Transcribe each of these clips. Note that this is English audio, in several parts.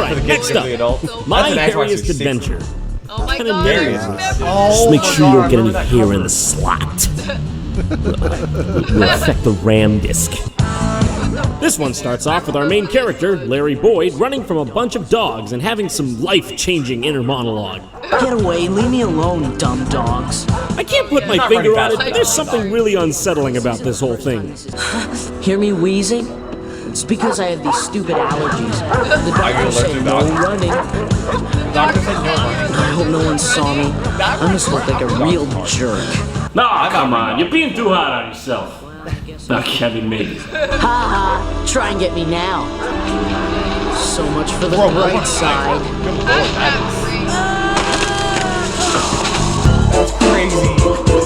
for the kids next or the adults? up, My Hairiest Adventure. Oh my Kinda god. nervous. Oh, Just make sure you don't get any remember that hair cover. in the slot. Will affect the RAM disk. This one starts off with our main character, Larry Boyd, running from a bunch of dogs and having some life-changing inner monologue. Get away, leave me alone, dumb dogs. I can't put my not finger running on it, fast but there's something really unsettling about this whole thing. Hear me wheezing? It's because I have these stupid allergies. The doctor said no running. Doctor said no running. I hope no one saw me. I must look like a real jerk. Nah, come on, you're being too hard on yourself. Not Kevin me. Ha ha, try and get me now. So much for the bright side. That's crazy.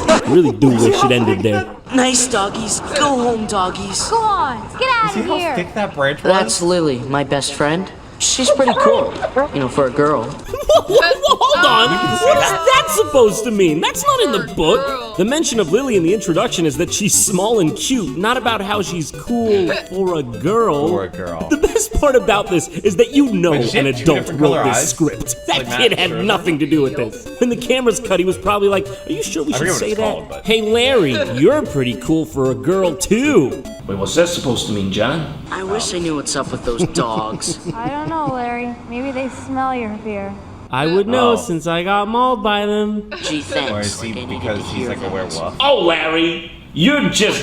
I really do wish it ended there. Nice doggies, go home doggies. Go on, get out See of how here. thick that branch was? That's Lily, my best friend. She's pretty cool, you know, for a girl. Hold on! What is that supposed to mean? That's not in the book! The mention of Lily in the introduction is that she's small and cute, not about how she's cool for a girl. For a girl. The best part about this is that you know Wait, does she an have two adult different wrote color this eyes? script. That Like kid Matt had Scherzer? nothing to do with this. When the camera's cut, he was probably like, are you sure we should forget what say it's that? called, but- Hey Larry, you're pretty cool for a girl too. Wait, what's that supposed to mean, John? I wish I knew what's up with those dogs. I don't know, Larry. Maybe they smell your fear. I would know Oh. since I got mauled by them. Gee, thanks. Or is he Like, I needed because to he's hear like a that. werewolf? Oh, Larry, you're just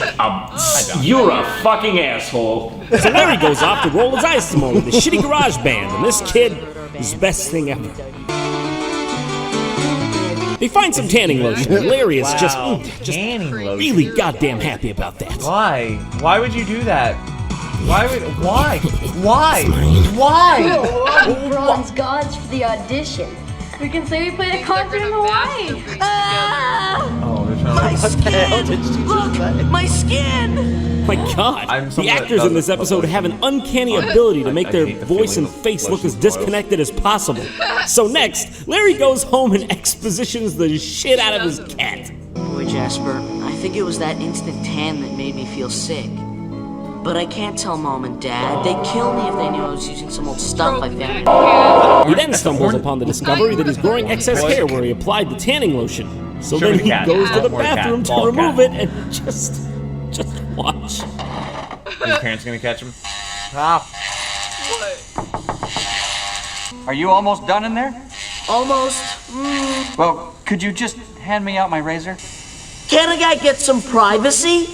you're a fucking asshole. So Larry goes off to roll his ice some more with his shitty garage band, and this kid is the best thing ever. They find some tanning lotion, and Larry is just Tanning lotion. really goddamn happy about that. Why? Why would you do that? Why? Why? Bronze gods for the audition. We can say we played a concert in Hawaii. Ah! Oh, they're trying My skin! Look, my skin! My God, I'm the someone that actors in this doesn't episode have an uncanny ability to make their hate the voice feeling and of face look as lotion boils. disconnected as possible. So next, Larry goes home and expositions the shit out of his cat. Boy, Jasper, I think it was that instant tan that made me feel sick. But I can't tell Mom and Dad. They'd kill me if they knew I was using some old stuff I found. He then stumbles upon the discovery that he's growing excess hair where he applied the tanning lotion. So Show then the he cat. goes to the More cat. bathroom to Bald remove cat. it and just watch. Are your parents gonna catch him? Are you almost done in there? Almost. Well, could you just hand me out my razor? Can a guy get some privacy?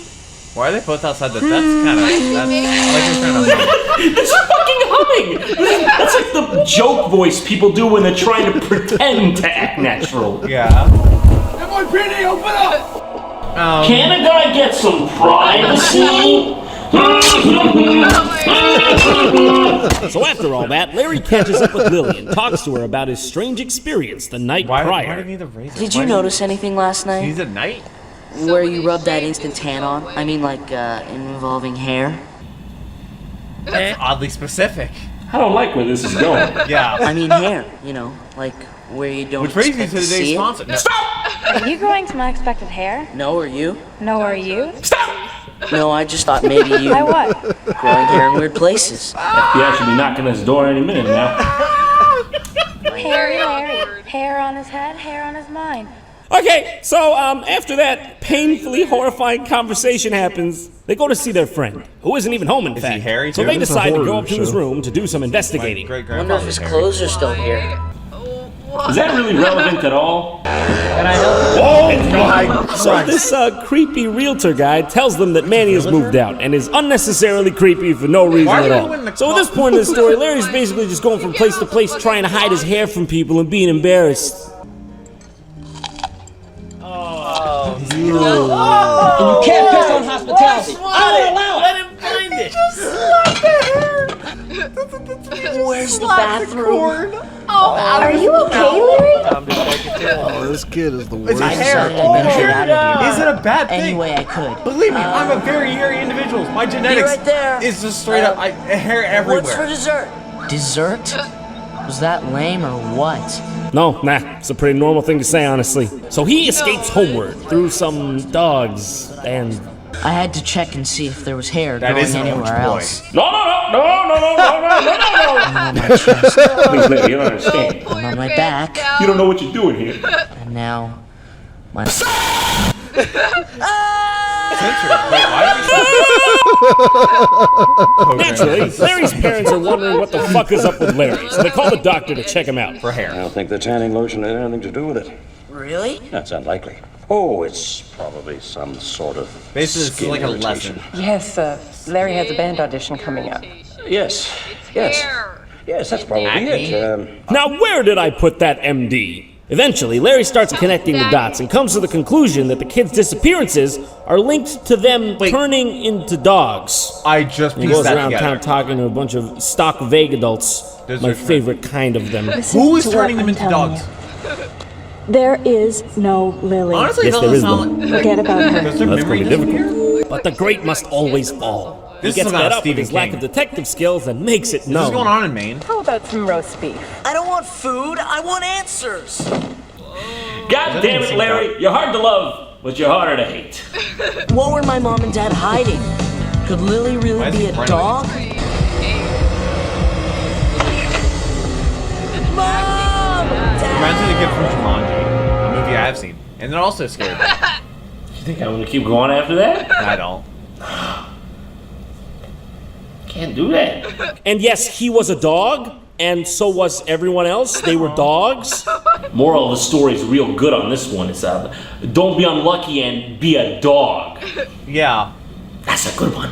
Why are they both outside the? That's kind of. I like they're trying to. It's fucking humming! That's like the joke voice people do when they're trying to pretend to act natural. Yeah. NYPD, open up! Can a guy get some privacy? So after all that, Larry catches up with Lily and talks to her about his strange experience the night Why do prior. you need the razor? Did you notice anything last night? He's a knight. Where you rubbed that instant tan on? I mean, like, involving hair? That's oddly specific. I don't like where this is going. Yeah. I mean hair, you know, like where you don't Which brings me expect to to today's see sponsor. No. Are you growing some unexpected hair? it. No, are you? No, are you? No, I just thought maybe you I what? growing hair in weird places. FBI should be knocking on his door any minute now. Hairy Larry. Hair on his head, hair on his mind. Okay, so after that painfully horrifying conversation happens, they go to see their friend, who isn't even home in Is he fact. hairy So too? they It's a decide to go horror up to his show. room to do some investigating. Wonder if Great-grandfather's his hairy. clothes are still here. Is that really relevant at all? So this creepy realtor guy tells them that Manny has moved out and is unnecessarily creepy for no reason Why at are all. you in the So at this point in the story, Larry's basically just going from place to place trying to hide his hair from people and being embarrassed. And you can't piss on hospitality. I don't allow it. Let him find it. Where's the bathroom? Are you okay, Larry? Oh, this kid is the worst. I decided I'd better get out of here. Is it a bad thing? Any way I could. Believe me, I'm a very hairy individual. My genetics right there. is just straight up hair everywhere. What's for dessert? Dessert? Was that lame or what? No, nah, it's a pretty normal thing to say, honestly. So he escapes homeward through some dogs and I had to check and see if there was hair That growing is an anywhere orange boy. else. No. On my chest, Please, Larry, you don't understand. and on my back, You don't know what you're doing here. and now my. Naturally, Larry's parents are wondering what the fuck is up with Larry, so they call the doctor to check him out. For hair. I don't think the tanning lotion had anything to do with it. Really? That's unlikely. Oh, it's probably some sort of Basically, it's skin like a irritation. lesson. Yes, Larry has a band audition coming up. Yes, that's probably it. Now, where did I put that MD? Eventually, Larry starts connecting the dots and comes to the conclusion that the kids' disappearances are linked to them turning into dogs. I just He pieced goes that around together. town talking to a bunch of stock vague adults, Those my are favorite kind of them. Who is turning them into dogs? There is no Lily. Honestly, Yes, it there doesn't is sound one. like... Forget about her. Does their That's memory gonna be disappear? But the great must always fall. This He is gets about fed up with Stephen his lack King. of detective skills and makes it known. What's going on in Maine? How about some roast beef? I don't want food. I want answers. God damn it, Larry. You're hard to love, but you're harder to hate. What were my mom and dad hiding? Could Lily Why really is be he a running? dog? Mom! Reminds me of the kid from Jumanji, a movie I have seen. And it also scared me. You think I'm gonna keep going after that? I don't. Can't do that. And yes, he was a dog, and so was everyone else. They were dogs. Moral of the story is real good on this one. It's don't be unlucky and be a dog. Yeah. That's a good one.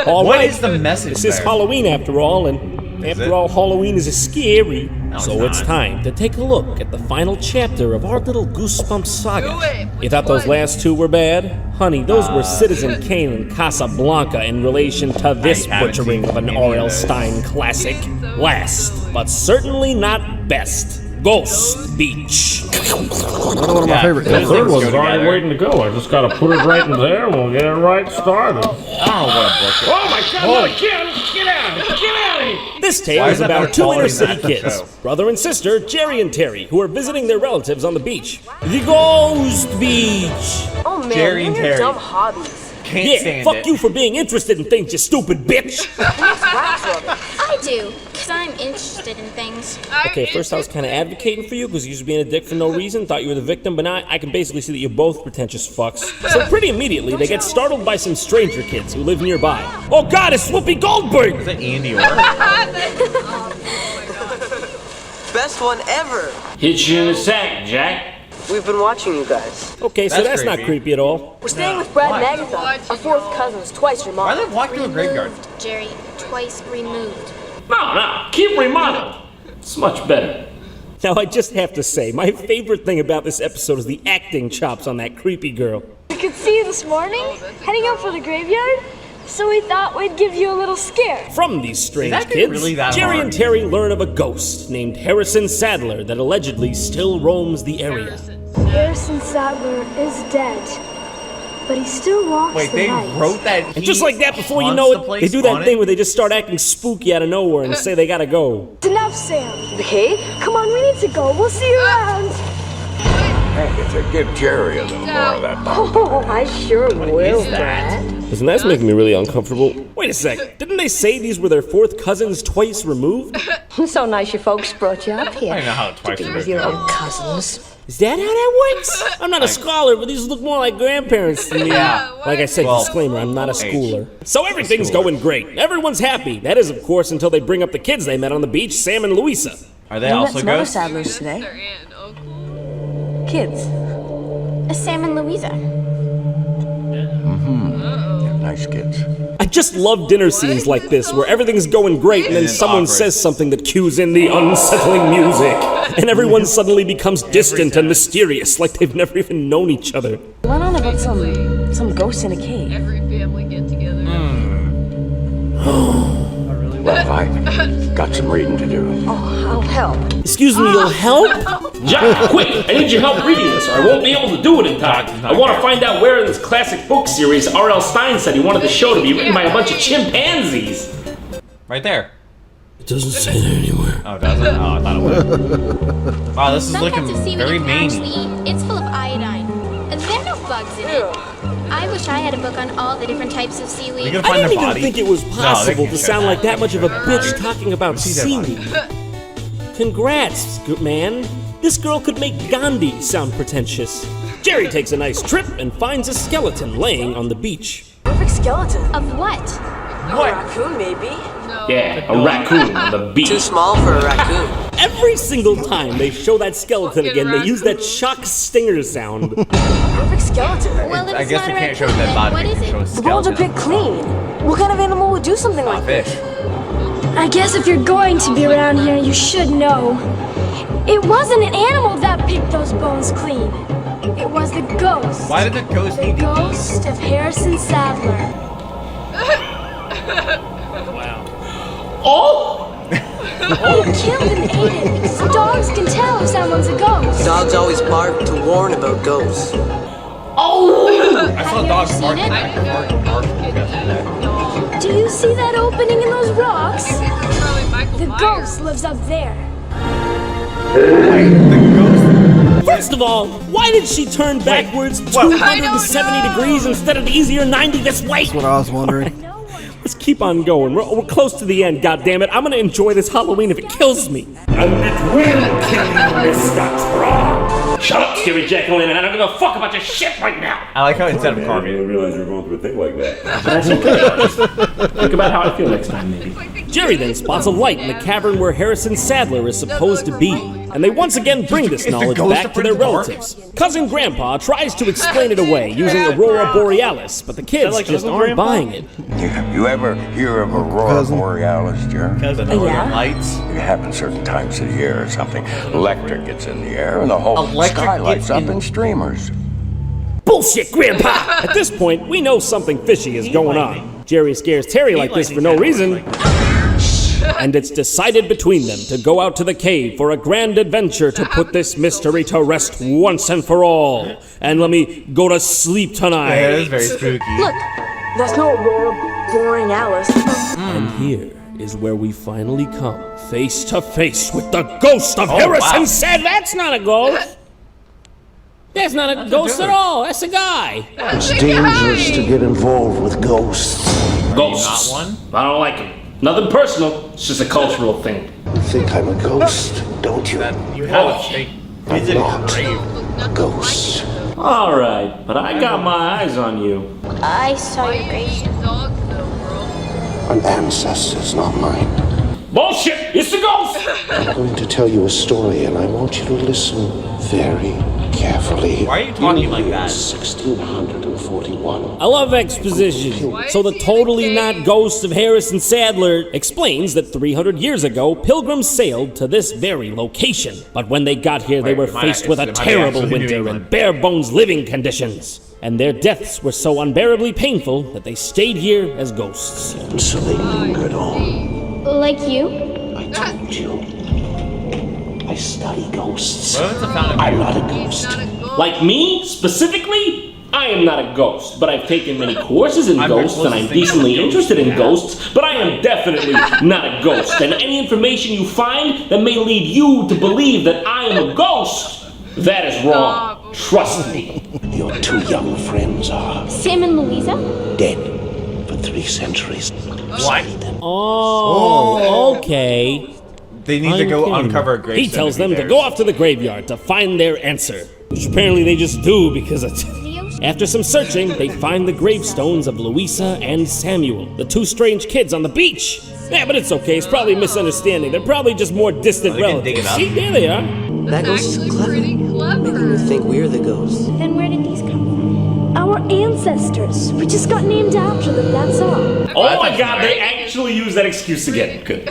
All What right. is the message This is there? Halloween after all, and Is after it? all, Halloween is scary. it's So it's not. time to take a look at the final chapter of our little Goosebumps saga. You thought those last two were bad? Honey, those were Citizen Kane and Casablanca in relation to this I haven't butchering seen of an any of R.L. those. Stein classic. Last, but certainly not best, Ghost Beach. Another one of my favorite those colors. things go together. waiting to go. I just gotta put it right in there and we'll get it right started. I don't know what a book is. Oh my god, get out of here! This tale Why is is that about better two inner quality city than that kids, show? brother and sister Jerry and Terry, who are visiting their relatives on the beach. The Ghost Beach! Oh man, Jerry and Terry. hobbies. Can't Yeah, stand fuck it. you for being interested in things, you stupid bitch! I do, because I'm interested in things. Okay, first I was kind of advocating for you because you used to being a dick for no reason, thought you were the victim, but now I can basically see that you're both pretentious fucks. So pretty immediately, they get startled by some stranger kids who live nearby. Oh god, it's Whoopi Goldberg! Is that Andy Orr? Best one ever. Hit you in the sack, Jack. We've been watching you guys. Okay, so That's that's not creepy. creepy at all. We're staying with Brad and Agatha, our fourth cousins, twice your Why mom. are they walking to a graveyard? Jerry, twice removed. No, keep remodeling. It's much better. Now I just have to say, my favorite thing about this episode is the acting chops on that creepy girl. We could see you this morning, heading out for the graveyard, so we thought we'd give you a little scare. From these strange that kids, really that Jerry hard? and Terry learn of a ghost named Harrison Sadler that allegedly still roams the area. Harrison Sadler is dead, but he still walks Wait, the they night. wrote that. And just like that, before you haunts know the it, place they do that on thing it? where they just start acting spooky out of nowhere and say they gotta go. It's enough, Sam. Okay? Come on, we need to go. We'll see you around. Give Jerry a little more of that. Oh, I sure will, Brad. Listen, that's making me really uncomfortable. Wait a sec, didn't they say these were their fourth cousins twice removed? So nice your folks brought you up here. I don't know how it twice To be with removed. your own cousins. Is that how that works? I'm not a scholar, but these look more like grandparents to me. Yeah. Like I said, Well, disclaimer, I'm not a schooler. So everything's going great. Everyone's happy. That is, of course, until they bring up the kids they met on the beach, Sam and Louisa. Are they We met also some other ghosts? Sadlers today. Kids. Sam and Louisa. Nice kids. I just love dinner scenes like this, where everything's going great and then it's someone awkward. says something that cues in the unsettling music. And everyone suddenly becomes distant and mysterious, like they've never even known each other. Went on about some ghosts in a cave. Every family get together. Well, I got some reading to do. Oh, I'll help. Excuse me, you'll help? Jack, quick! I need your help reading this, or I won't be able to do it in time. I want to find out where in this classic book series R.L. Stein said he wanted the show to be written by a bunch of chimpanzees. Right there. It doesn't say that anywhere. Oh, does it? Oh, I thought it would. Wow, this is Some looking kinds of seaweed very you can actually mangy. eat. It's full of iodine. And there are no bugs in it. I wish I had a book on all the different types of seaweed. can I find didn't their even body. think it was possible they to can sound show like that much of a They can bitch show talking about See their body. seaweed. Congrats, man. This girl could make Gandhi sound pretentious. Jerry takes a nice trip and finds a skeleton laying on the beach. Perfect skeleton. Of what? A raccoon, maybe. Yeah, a raccoon on the beach. Too small for a raccoon. Every single time they show that skeleton again, they use that shock stinger sound. Perfect skeleton. Well, if I it's guess not we a can't show raccoon, dead then body. what We is can show a it? The bones are skeleton. picked clean. What kind of animal would do something like that? Fish. I guess if you're going to be around here, you should know. It wasn't an animal that picked those bones clean. It was the ghost. Why did the ghost The need to eat? ghost of Harrison Sadler. Oh! He killed and ate it because dogs can tell if someone's a ghost. Dogs always bark to warn about ghosts. Oh! I saw Have you dogs ever bark. seen it? Bark. Do you see that opening in those rocks? The ghost lives up there. First of all, why did she turn backwards 270 degrees instead of the easier 90 this way? That's what I was wondering. Let's keep on going. We're close to the end, goddammit. I'm gonna enjoy this Halloween if it kills me. And it will kill you, Mr. Tron. Shut up, scary jack-o'-lantern. I don't give a fuck about your shit right now. I like how instead of carving. realize you're going through a thing like that. That's okay. Think about how I feel next time, maybe. Jerry then spots a light in the cavern where Harrison Sadler is supposed to be, and they once again bring this knowledge back to their relatives. Cousin Grandpa tries to explain it away using Aurora Borealis, but the kids just aren't buying it. You ever hear of Aurora Borealis, Jerry? Because of Yeah. lights. It happens certain times of the year or something. Electric gets in the air and the whole Electric sky lights gets up in- in streamers. Bullshit, Grandpa! At this point, we know something fishy is going on. Jerry scares Terry like this for no reason. And it's decided between them to go out to the cave for a grand adventure to put this mystery to rest once and for all. And let me go to sleep tonight. Yeah, it is very spooky. Look, that's no Aurora Borealis. And here is where we finally come face to face with the ghost of Harrison Sadler. That's not a ghost. That's not a ghost at all. That's a guy. It's dangerous to get involved with ghosts. Ghosts. Not one? I don't like them. Nothing personal. It's just a cultural thing. You think I'm a ghost, don't you? You have a fake visit not. grave. A ghost. All right, but I got my eyes on you. I saw your grave. An ancestor's not mine. Bullshit! It's the ghost! I'm going to tell you a story, and I want you to listen very carefully. Why are you talking like that? 1641. I love exposition. So the totally not ghost of Harrison Sadler explains that 300 years ago, pilgrims sailed to this very location. But when they got here, they were faced with a terrible winter and bare bones living conditions. And their deaths were so unbearably painful that they stayed here as ghosts. And so they lingered on. Like you? I told you. I study ghosts. Well, it's a fountain. I'm not a ghost. Like me, specifically? I am not a ghost, but I've taken many courses in ghosts and I'm decently interested in ghosts, but I am definitely not a ghost. And any information you find that may lead you to believe that I am a ghost, that is wrong. Trust me. Your two young friends are Sam and Louisa? dead for 3 centuries. What? Oh, okay. They need to go uncover a grave. He tells them to go off to the graveyard to find their answer, which apparently they just do because it's... After some searching, they find the gravestones of Louisa and Samuel, the 2 strange kids on the beach. Yeah, but it's okay. It's probably a misunderstanding. They're probably just more distant relatives. See, there they are. That ghost is clever. Making me think we're the ghosts. Then where did these come from? Our ancestors. We just got named after them, that's all. Oh my god, they actually use that excuse again. Good.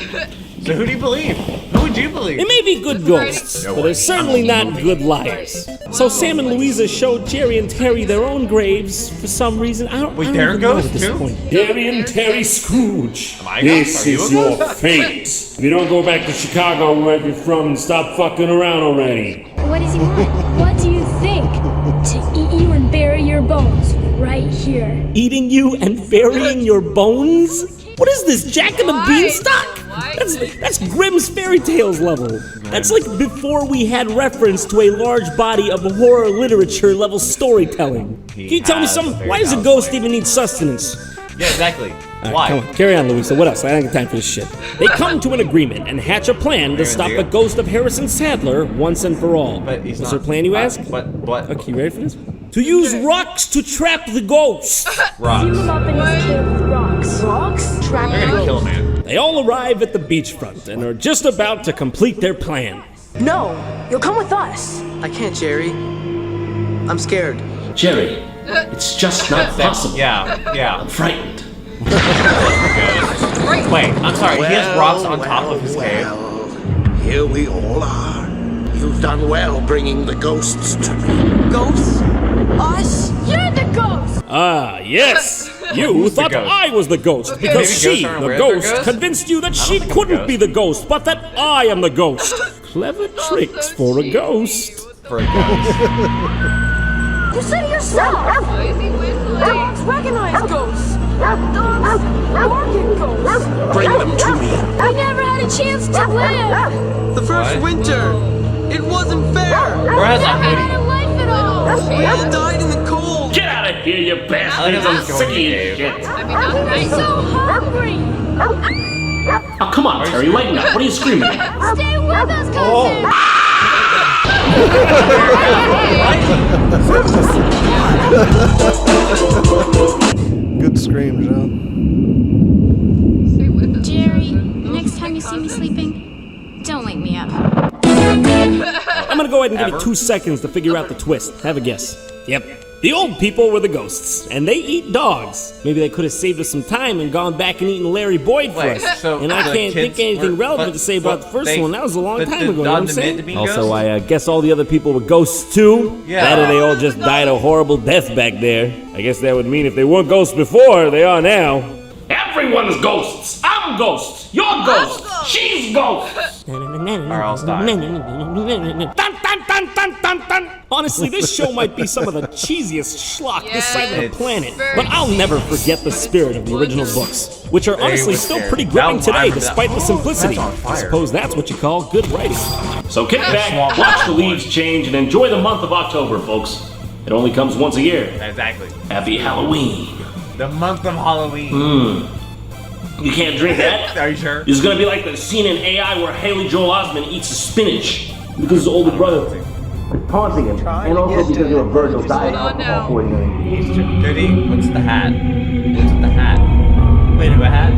So who do you believe? Who would you believe? They may be good ghosts, but they're certainly not good liars. So Sam and Louisa showed Jerry and Terry their own graves for some reason. I don't they're even know ghosts at this too? point. Jerry and Terry Scrooge. Am I a ghost? Are you a ghost? fate. If you don't go back to Chicago, where you're from, and stop fucking around already. What does he want? What do you think? To eat you and bury your bones right here. Eating you and burying your bones? What is this, Jack and the Beanstalk? That's Grimm's fairy tales level. That's like before we had reference to a large body of horror literature level storytelling. Can you tell me something? Why does a ghost even need sustenance? Yeah, exactly. Why? Come on, carry on, Louisa. What else? I don't have time for this shit. They come to an agreement and hatch a plan to stop the ghost of Harrison Sadler once and for all. But he's What's their plan, you ask? What? Okay, you ready for this? To use rocks to trap the ghost. Seal him up in his cave with rocks. Rocks? Trap They're gonna kill him, man. They all arrive at the beachfront and are just about to complete their plan. No, you'll come with us. I can't, Jerry. I'm scared. Jerry, it's just not possible. Yeah. I'm frightened. Wait, I'm sorry. He has rocks on top of his cave. Here we all are. You've done well bringing the ghosts to me. Ghosts? Us? You're the ghost! Ah, yes! You thought ghost? I was the ghost because maybe she, ghosts aren't the aware they're ghost, ghosts? convinced you that she think couldn't they're be the ghost, but that I am the ghost. Clever tricks for a ghost. For a ghost. You said it yourself. Dogs recognize ghosts. Dogs bark at ghosts. Bring them to me. We never had a chance to live! The first winter. It wasn't fair. Where has that Never had hoodie? a life at all! We all died in the cold. Get out of here, you bastards! I'm sick of your shit. I'm so hungry! Oh, come on, Terry, lighten up. What are you screaming at? Stay with us, cousin! Good scream, John. Jerry, next time you see me sleeping, don't wake me up. I'm gonna go ahead and give you 2 seconds to figure out the twist. Have a guess. Yep. The old people were the ghosts, and they eat dogs. Maybe they could have saved us some time and gone back and eaten Larry Boyd for Wait, us. so And I the can't think kids anything were- relevant but- to say about the first one. That was a long time ago, you know what I'm saying? Also, I guess all the other people were ghosts too. Yeah. That or they all just died a horrible death back there. I guess that would mean if they weren't ghosts before, they are now. Everyone's ghosts. I'm ghosts. You're ghosts. She's ghosts. Or else die. Dun, dun, dun, dun, dun, dun. Honestly, this show might be some of the cheesiest schlock this side of the planet, but I'll never forget the spirit of the original books, which are honestly still pretty gripping today despite the simplicity. I suppose that's what you call good writing. So kick back, watch the leaves change, and enjoy the month of October, folks. It only comes once a year. Exactly. Happy Halloween. The month of Halloween. You can't drink that? Are you sure? This is gonna be like the scene in AI where Haley Joel Osment eats the spinach because his older brother taunting him, and also because you're a virgin diet alcohol poisoning. He's Goody. What's the hat? What's with the hat? Wait, a hat?